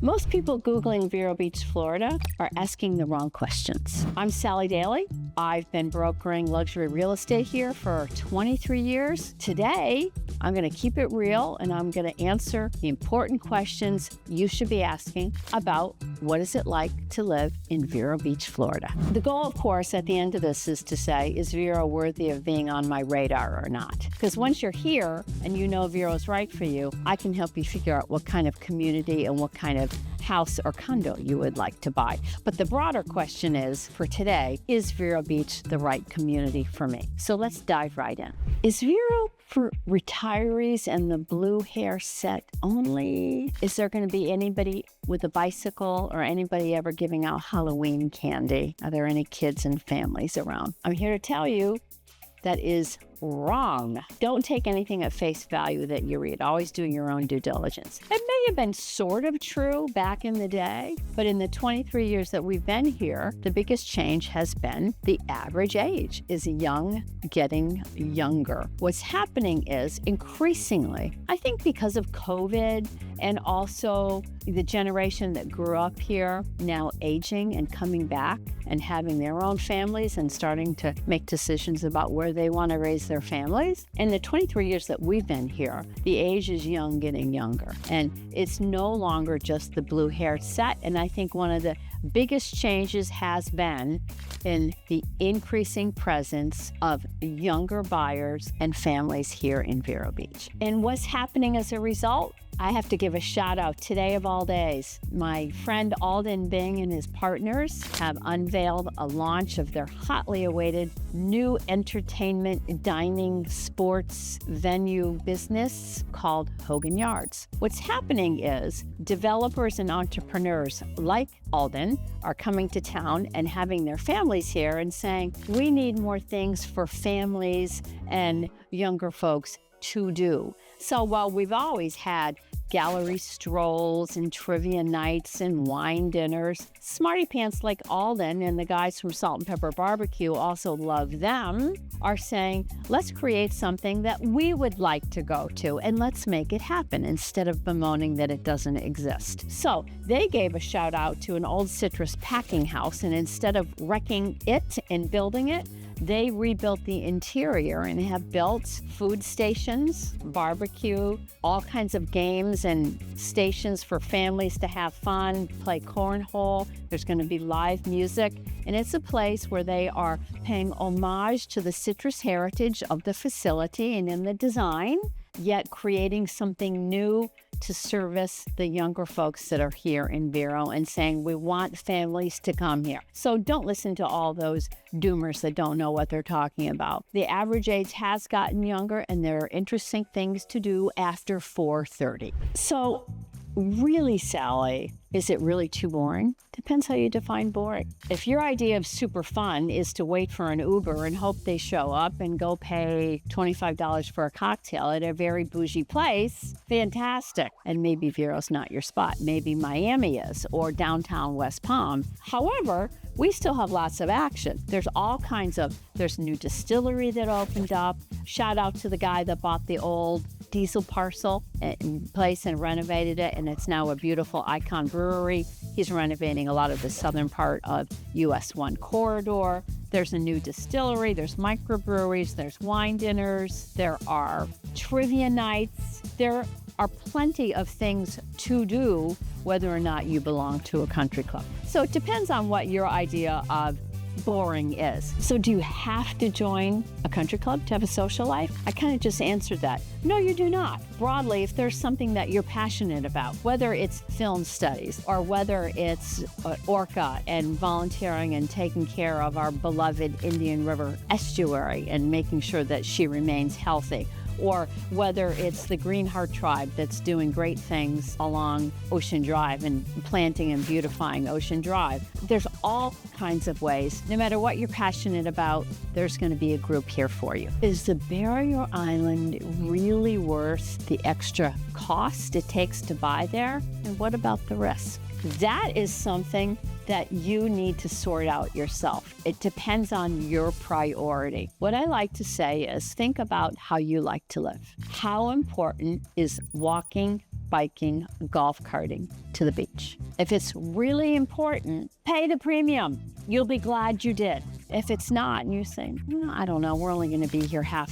Most people Googling Vero Beach, Florida are asking the wrong questions. I'm Sally Daley. I've been brokering luxury real estate here for 23 years. Today, I'm going to keep it real and I'm going to answer the important questions you should be asking about what is it like to live in Vero Beach, Florida. The goal, of course, at the end of this is to say, is Vero worthy of being on my radar or not? Because once you're here and you know Vero's right for you, I can help you figure out what kind of community and what kind of house or condo you would like to buy. But the broader question is, for today, is Vero Beach the right community for me? So let's dive right in. Is Vero for retirees and the blue hair set only? Is there going to be anybody with a bicycle or anybody ever giving out Halloween candy? Are there any kids and families around? I'm here to tell you that is wrong. Don't take anything at face value that you read. Always do your own due diligence. It may have been sort of true back in the day, but in the 23 years that we've been here, the biggest change has been the average age is young getting younger. What's happening is increasingly, I think because of COVID and also the generation that grew up here now aging and coming back and having their own families and starting to make decisions about where they want to raise their families. In the 23 years that we've been here, the age is young getting younger. And it's no longer just the blue hair set. And I think one of the biggest changes has been in the increasing presence of younger buyers and families here in Vero Beach. And what's happening as a result? I have to give a shout out today of all days. My friend Alden Bing and his partners have unveiled a launch of their hotly awaited new entertainment, dining, sports venue business called Hogan Yards. What's happening is developers and entrepreneurs like Alden are coming to town and having their families here and saying, we need more things for families and younger folks to do. So while we've always had gallery strolls and trivia nights and wine dinners, smarty pants like Alden and the guys from Salt and Pepper Barbecue also love them, are saying, let's create something that we would like to go to and let's make it happen instead of bemoaning that it doesn't exist. So they gave a shout out to an old citrus packing house, and instead of wrecking it and building it, they rebuilt the interior and have built food stations, barbecue, all kinds of games and stations for families to have fun, play cornhole. There's going to be live music. And it's a place where they are paying homage to the citrus heritage of the facility and in the design, yet creating something new to service the younger folks that are here in Vero and saying, we want families to come here. So don't listen to all those doomers that don't know what they're talking about. The average age has gotten younger and there are interesting things to do after 4:30. So really, Sally, is it really too boring? Depends how you define boring. If your idea of super fun is to wait for an Uber and hope they show up and go pay $25 for a cocktail at a very bougie place, fantastic. And maybe Vero's not your spot. Maybe Miami is, or downtown West Palm. However, we still have lots of action. There's a new distillery that opened up. Shout out to the guy that bought the old diesel parcel place and renovated it, and it's now a beautiful icon brewery. He's renovating a lot of the southern part of US 1 corridor. There's a new distillery, there's microbreweries, there's wine dinners, there are trivia nights. There are plenty of things to do, whether or not you belong to a country club. So it depends on what your idea of boring is. So do you have to join a country club to have a social life? I kind of just answered that. No, you do not. Broadly, if there's something that you're passionate about, whether it's film studies or whether it's Orca and volunteering and taking care of our beloved Indian River estuary and making sure that she remains healthy, or whether it's the Green Heart Tribe that's doing great things along Ocean Drive and planting and beautifying Ocean Drive. There's all kinds of ways. No matter what you're passionate about, there's going to be a group here for you. Is the barrier island really worth the extra cost it takes to buy there? And what about the risk? That is something that you need to sort out yourself. It depends on your priority. What I like to say is think about how you like to live. How important is walking biking, golf carting to the beach. If it's really important, pay the premium. You'll be glad you did. If it's not, and you say, I don't know, we're only going to be here half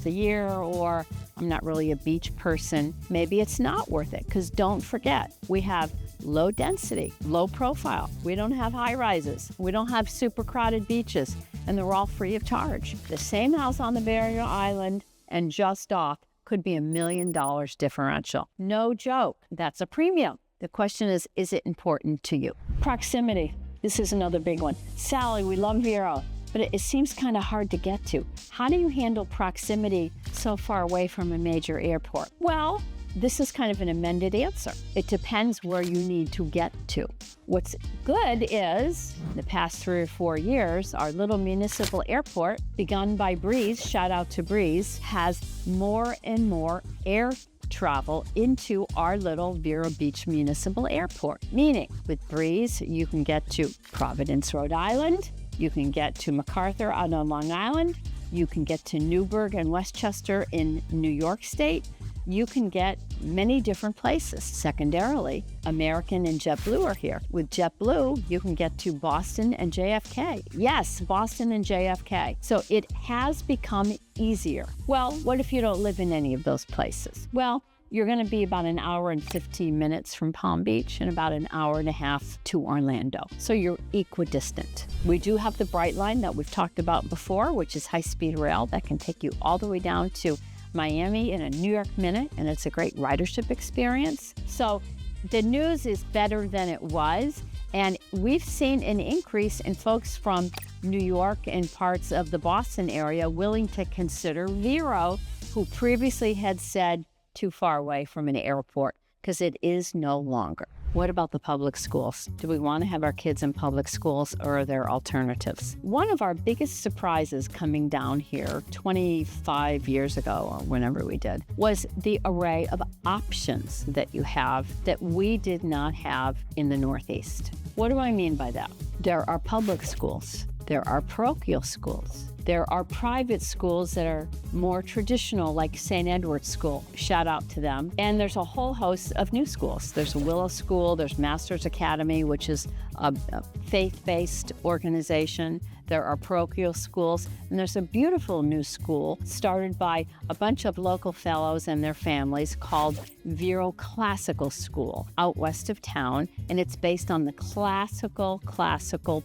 the year, or I'm not really a beach person, maybe it's not worth it. Because don't forget, we have low density, low profile. We don't have high rises. We don't have super crowded beaches, and they're all free of charge. The same house on the barrier island and just off could be $1 million differential. No joke. That's a premium. The question is it important to you? Proximity. This is another big one. Sally, we love Vero, but it seems kind of hard to get to. How do you handle proximity so far away from a major airport? Well, this is kind of an amended answer. It depends where you need to get to. What's good is, the past 3 or 4 years, our little municipal airport, begun by Breeze, shout out to Breeze, has more and more air travel into our little Vero Beach Municipal Airport. Meaning, with Breeze, you can get to Providence, Rhode Island, you can get to MacArthur out on Long Island, you can get to Newburgh and Westchester in New York State, you can get many different places. Secondarily, American and JetBlue are here. With JetBlue, you can get to Boston and JFK. Yes, Boston and JFK. So it has become easier. Well, what if you don't live in any of those places? Well, you're going to be about an hour and 15 minutes from Palm Beach and about an hour and a half to Orlando. So you're equidistant. We do have the Brightline that we've talked about before, which is high-speed rail that can take you all the way down to Miami in a New York minute, and it's a great ridership experience. So the news is better than it was, and we've seen an increase in folks from New York and parts of the Boston area willing to consider Vero, who previously had said too far away from an airport, because it is no longer. What about the public schools? Do we want to have our kids in public schools, or are there alternatives? One of our biggest surprises coming down here 25 years ago, or whenever we did, was the array of options that you have that we did not have in the Northeast. What do I mean by that? There are public schools. There are parochial schools. There are private schools that are more traditional, like St. Edward's School. Shout out to them. And there's a whole host of new schools. There's a Willow School, there's Masters Academy, which is a faith-based organization. There are parochial schools, and there's a beautiful new school started by a bunch of local fellows and their families called Vero Classical School out west of town, and it's based on the classical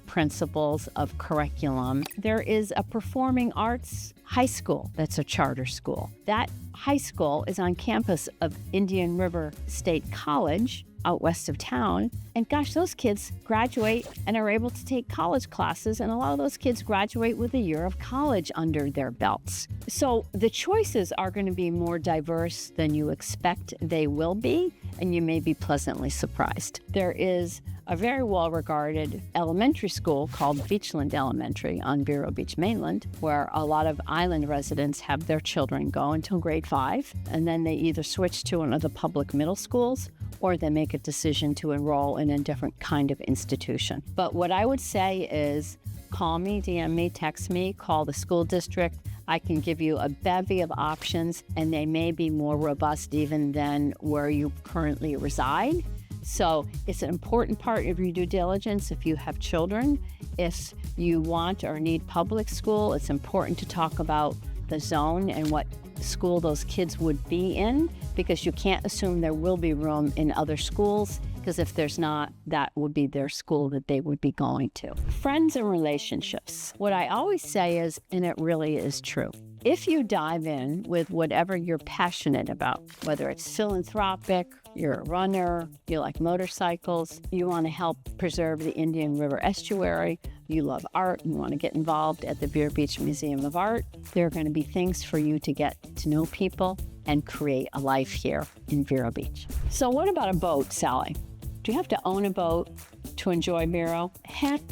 principles of curriculum. There is a performing arts high school that's a charter school. That high school is on campus of Indian River State College out west of town. And gosh, those kids graduate and are able to take college classes, and a lot of those kids graduate with a year of college under their belts. So the choices are going to be more diverse than you expect they will be, and you may be pleasantly surprised. There is a very well-regarded elementary school called Beachland Elementary on Vero Beach mainland, where a lot of island residents have their children go until grade 5, and then they either switch to one of the public middle schools, or they make a decision to enroll in a different kind of institution. But what I would say is call me, DM me, text me, call the school district. I can give you a bevy of options, and they may be more robust even than where you currently reside. So it's an important part of your due diligence if you have children. If you want or need public school, it's important to talk about the zone and what school those kids would be in, because you can't assume there will be room in other schools, because if there's not, that would be their school that they would be going to. Friends and relationships. What I always say is, and it really is true, if you dive in with whatever you're passionate about, whether it's philanthropic, you're a runner, you like motorcycles, you want to help preserve the Indian River estuary, you love art, you want to get involved at the Vero Beach Museum of Art, there are going to be things for you to get to know people and create a life here in Vero Beach. So what about a boat, Sally? Do you have to own a boat to enjoy Vero? Heck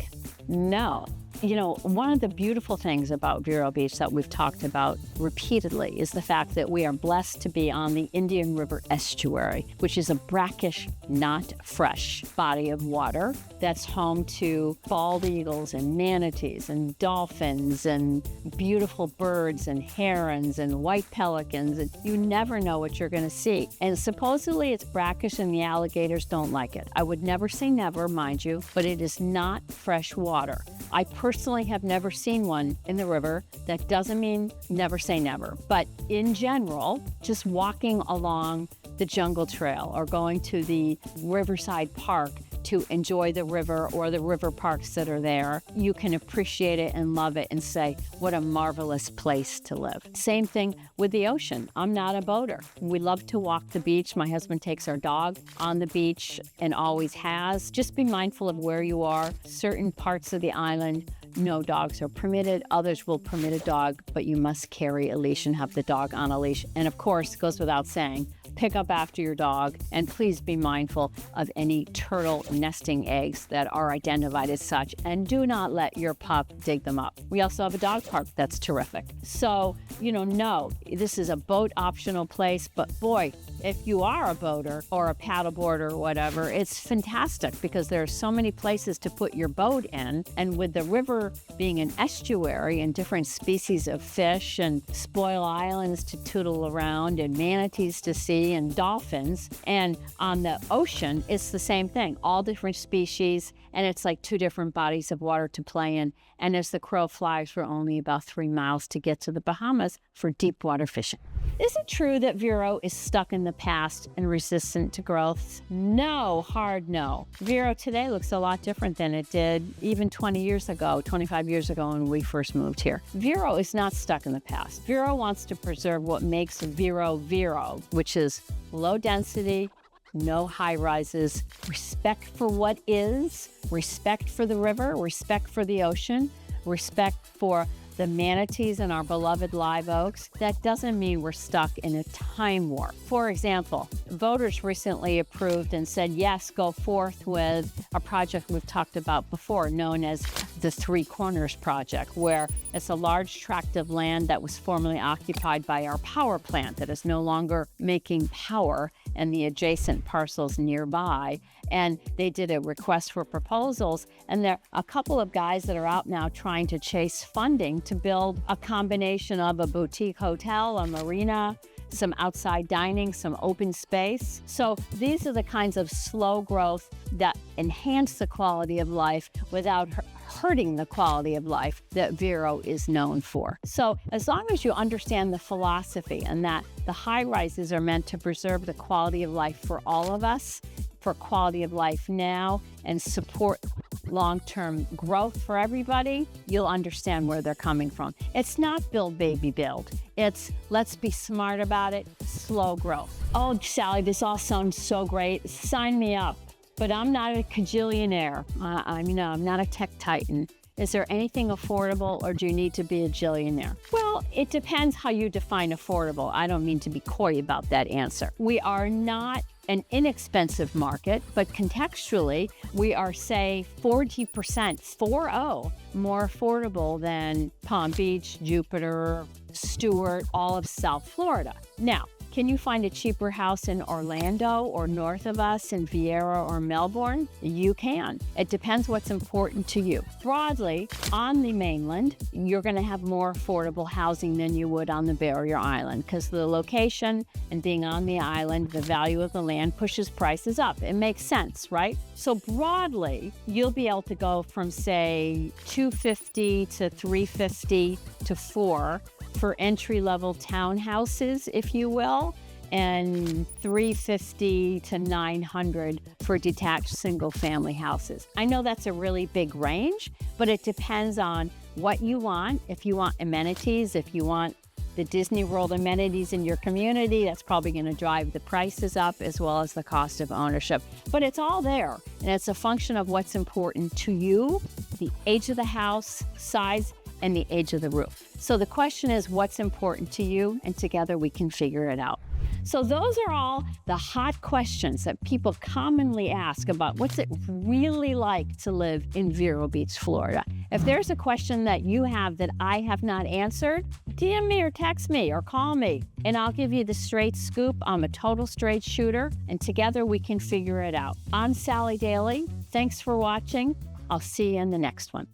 no. You know, one of the beautiful things about Vero Beach that we've talked about repeatedly is the fact that we are blessed to be on the Indian River estuary, which is a brackish, not fresh body of water that's home to bald eagles and manatees and dolphins and beautiful birds and herons and white pelicans. And you never know what you're going to see. And supposedly it's brackish and the alligators don't like it. I would never say never, mind you, but it is not fresh water. I personally have never seen one in the river. That doesn't mean never say never. But in general, just walking along the jungle trail or going to the Riverside Park to enjoy the river or the river parks that are there, you can appreciate it and love it and say, what a marvelous place to live. Same thing with the ocean. I'm not a boater. We love to walk the beach. My husband takes our dog on the beach and always has. Just be mindful of where you are. Certain parts of the island, no dogs are permitted. Others will permit a dog, but you must carry a leash and have the dog on a leash. And of course, it goes without saying, pick up after your dog, and please be mindful of any turtle nesting eggs that are identified as such, and do not let your pup dig them up. We also have a dog park that's terrific. So, no, this is a boat optional place, but boy, if you are a boater or a paddleboarder or whatever, it's fantastic because there are so many places to put your boat in. And with the river being an estuary and different species of fish and spoil islands to tootle around and manatees to see and dolphins, and on the ocean, it's the same thing, all different species, and it's like two different bodies of water to play in. And as the crow flies, we're only about 3 miles to get to the Bahamas for deep water fishing. Is it true that Vero is stuck in the past and resistant to growth? No, hard no. Vero today looks a lot different than it did even 20 years ago, 25 years ago when we first moved here. Vero is not stuck in the past. Vero wants to preserve what makes Vero Vero, which is low density, no high rises, respect for what is, respect for the river, respect for the ocean, respect for the manatees and our beloved live oaks. That doesn't mean we're stuck in a time warp. For example, voters recently approved and said, yes, go forth with a project we've talked about before known as the Three Corners Project, where it's a large tract of land that was formerly occupied by our power plant that is no longer making power and the adjacent parcels nearby. And they did a request for proposals, and there are a couple of guys that are out now trying to chase funding to build a combination of a boutique hotel, a marina, some outside dining, some open space. So these are the kinds of slow growth that enhance the quality of life without hurting the quality of life that Vero is known for. So as long as you understand the philosophy and that the high rises are meant to preserve the quality of life for all of us, for quality of life now, and support long-term growth for everybody, you'll understand where they're coming from. It's not build, baby, build. It's let's be smart about it, slow growth. Oh, Sally, this all sounds so great. Sign me up. But I'm not a cajillionaire. I'm not a tech titan. Is there anything affordable, or do you need to be a jillionaire? Well, it depends how you define affordable. I don't mean to be coy about that answer. We are not an inexpensive market, but contextually, we are, say, 40%, 40, more affordable than Palm Beach, Jupiter, Stewart, all of South Florida. Now, can you find a cheaper house in Orlando or north of us in Vieira or Melbourne? You can. It depends what's important to you. Broadly, on the mainland, you're going to have more affordable housing than you would on the barrier island because the location and being on the island, the value of the land pushes prices up. It makes sense, right? So broadly, you'll be able to go from, say, $250 to $350 to $400 for entry-level townhouses, if you will, and $350 to $900 for detached single-family houses. I know that's a really big range, but it depends on what you want. If you want amenities, if you want the Disney World amenities in your community, that's probably going to drive the prices up as well as the cost of ownership. But it's all there, and it's a function of what's important to you, the age of the house, size, and the age of the roof. So the question is, what's important to you? And together we can figure it out. So those are all the hot questions that people commonly ask about what's it really like to live in Vero Beach, Florida. If there's a question that you have that I have not answered, DM me or text me or call me, and I'll give you the straight scoop. I'm a total straight shooter, and together we can figure it out. I'm Sally Daley. Thanks for watching. I'll see you in the next one.